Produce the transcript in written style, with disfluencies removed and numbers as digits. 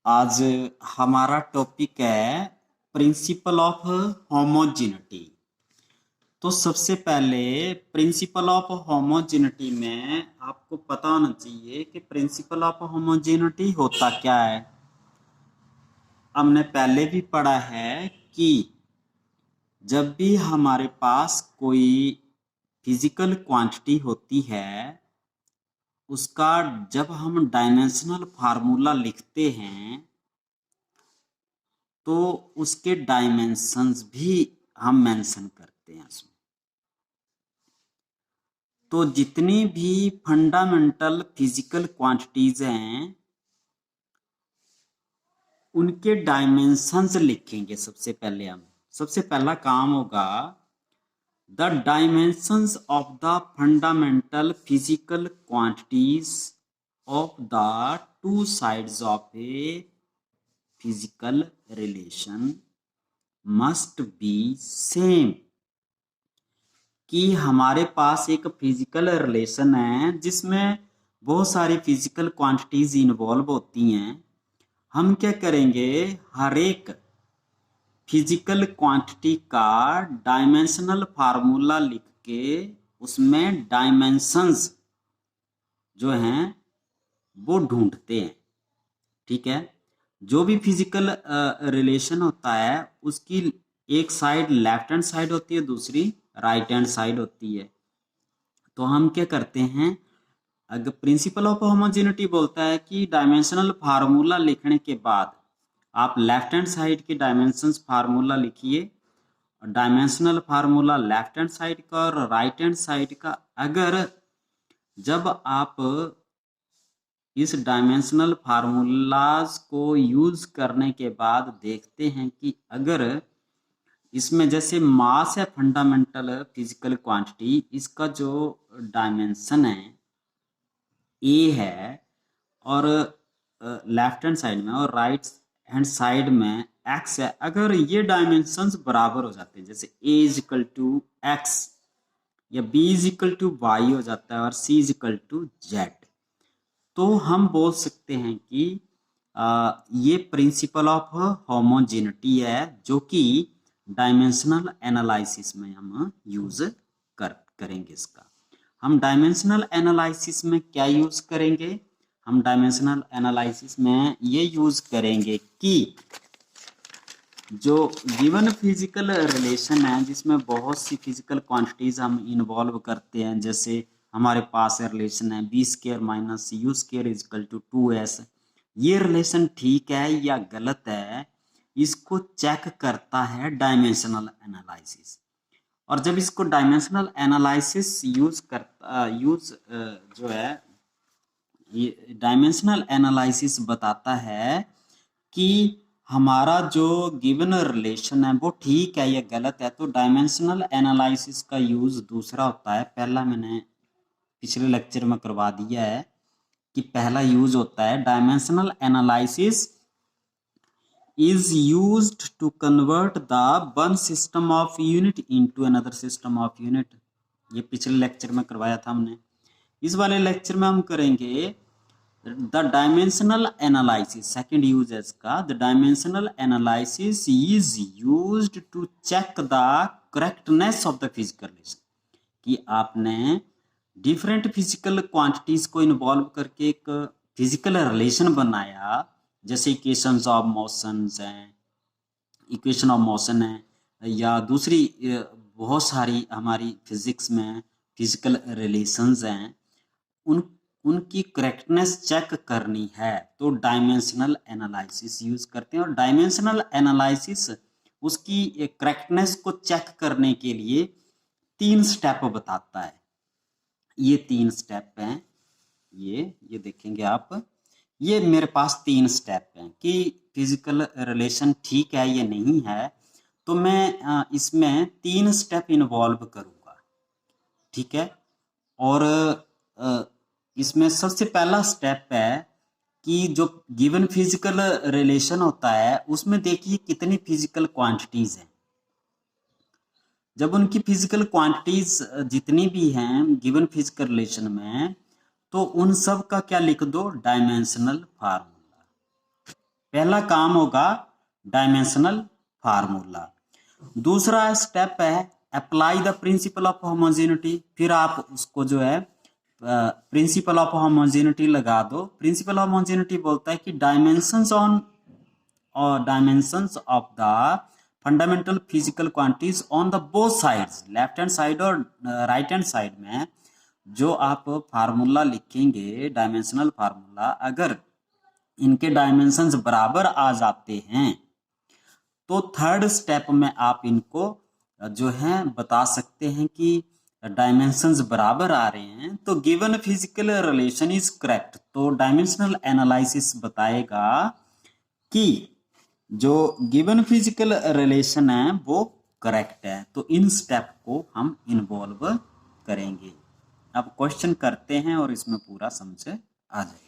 आज हमारा टॉपिक है प्रिंसिपल ऑफ होमोजेनिटी। तो सबसे पहले प्रिंसिपल ऑफ होमोजेनिटी में आपको पता होना चाहिए कि प्रिंसिपल ऑफ होमोजेनिटी होता क्या है। हमने पहले भी पढ़ा है कि जब भी हमारे पास कोई फिजिकल क्वांटिटी होती है उसका जब हम डायमेंशनल फार्मूला लिखते हैं तो उसके डायमेंशंस भी हम मेंशन करते हैं उसमें। तो जितनी भी फंडामेंटल फिजिकल क्वांटिटीज हैं उनके डायमेंशंस लिखेंगे। सबसे पहला काम होगा the dimensions of the fundamental physical quantities of the two sides of a physical relation must be same. कि हमारे पास एक फिजिकल रिलेशन है जिसमें बहुत सारी फिजिकल क्वांटिटीज इन्वॉल्व होती हैं। हम क्या करेंगे, हर एक फिजिकल क्वांटिटी का डायमेंशनल फार्मूला लिख के उसमें डायमेंशंस जो हैं वो ढूंढते हैं। ठीक है, जो भी फिजिकल रिलेशन होता है उसकी एक साइड लेफ्ट हैंड साइड होती है, दूसरी राइट हैंड साइड होती है। तो हम क्या करते हैं, अगर प्रिंसिपल ऑफ होमोजेनिटी बोलता है कि डायमेंशनल फार्मूला लिखने के बाद आप लेफ्ट हैंड साइड के डायमेंशंस फार्मूला लिखिए। Dimensional formula left hand side का और राइट हैंड साइड का, अगर जब आप इस डायमेंशनल फार्मूलाज को यूज करने के बाद देखते हैं कि अगर इसमें जैसे मास है फंडामेंटल फिजिकल क्वांटिटी, इसका जो डायमेंशन है ए है और लेफ्ट हैंड साइड में और राइट हैंड साइड में एक्स है, अगर ये डायमेंशंस बराबर हो जाते हैं, जैसे A is equal to X या B is equal to Y हो जाता है और C is equal to Z, तो हम बोल सकते हैं कि ये प्रिंसिपल ऑफ होमोजेनिटी है जो कि डायमेंशनल एनालिसिस में हम यूज करेंगे। इसका हम डायमेंशनल एनालिसिस में क्या यूज करेंगे, हम डायमेंशनल एनालिसिस में ये यूज करेंगे कि जो गिवन फिजिकल रिलेशन है जिसमें बहुत सी फिजिकल क्वांटिटीज हम इन्वॉल्व करते हैं, जैसे हमारे पास रिलेशन है B square minus U square is equal to 2s। ये रिलेशन ठीक है या गलत है, इसको चेक करता है डायमेंशनल एनालिसिस। और जब इसको डायमेंशनल एनालिसिस जो है, ये डायमेंशनल एनालिसिस बताता है कि हमारा जो गिवन रिलेशन है वो ठीक है या गलत है। तो डायमेंशनल एनालिसिस का यूज दूसरा होता है, पहला मैंने पिछले लेक्चर में करवा दिया है कि पहला यूज होता है dimensional analysis is used to convert the one system of unit into another system of unit। ये पिछले लेक्चर में करवाया था हमने। इस वाले लेक्चर में हम करेंगे the dimensional analysis. Second use है इसका, the dimensional analysis is used to check the correctness of the physical relation. कि आपने डिफरेंट फिजिकल क्वांटिटीज को इन्वॉल्व करके एक फिजिकल रिलेशन बनाया, जैसे इक्वेशंस ऑफ मोशंस हैं, इक्वेशन ऑफ मोशन है या दूसरी बहुत सारी हमारी फिजिक्स में फिजिकल रिलेशंस हैं, उनकी करेक्टनेस चेक करनी है तो डायमेंशनल एनालिसिस यूज करते हैं। और डायमेंशनल एनालिसिस उसकी करेक्टनेस को चेक करने के लिए 3 स्टेप बताता है। ये 3 स्टेप हैं, ये देखेंगे आप, ये मेरे पास 3 स्टेप हैं कि फिजिकल रिलेशन ठीक है या नहीं है। तो मैं इसमें 3 स्टेप इन्वॉल्व करूंगा, ठीक है। और इसमें सबसे पहला स्टेप है कि जो गिवन फिजिकल रिलेशन होता है उसमें देखिए कितनी फिजिकल क्वांटिटीज हैं। जब उनकी फिजिकल क्वांटिटीज जितनी भी हैं गिवन फिजिकल रिलेशन में, तो उन सब का क्या लिख दो, डायमेंशनल फार्मूला। पहला काम होगा डायमेंशनल फार्मूला। दूसरा स्टेप है apply the principle of homogeneity. फिर आप उसको जो है प्रिंसिपल ऑफ होमोजेनिटी लगा दो। प्रिंसिपल ऑफ होमोजेनिटी बोलता है कि dimensions of the fundamental physical quantities on the both sides, left hand side और राइट हैंड साइड में जो आप फार्मूला लिखेंगे डायमेंशनल फार्मूला, अगर इनके डायमेंशंस बराबर आ जाते हैं तो थर्ड स्टेप में आप इनको जो है बता सकते हैं कि डायमेंशंस बराबर आ रहे हैं तो given physical relation is correct. तो डायमेंशनल एनालिसिस बताएगा कि जो गिवन फिजिकल रिलेशन है वो करेक्ट है। तो इन स्टेप को हम इन्वॉल्व करेंगे। अब क्वेश्चन करते हैं और इसमें पूरा समझ आ जाएगा।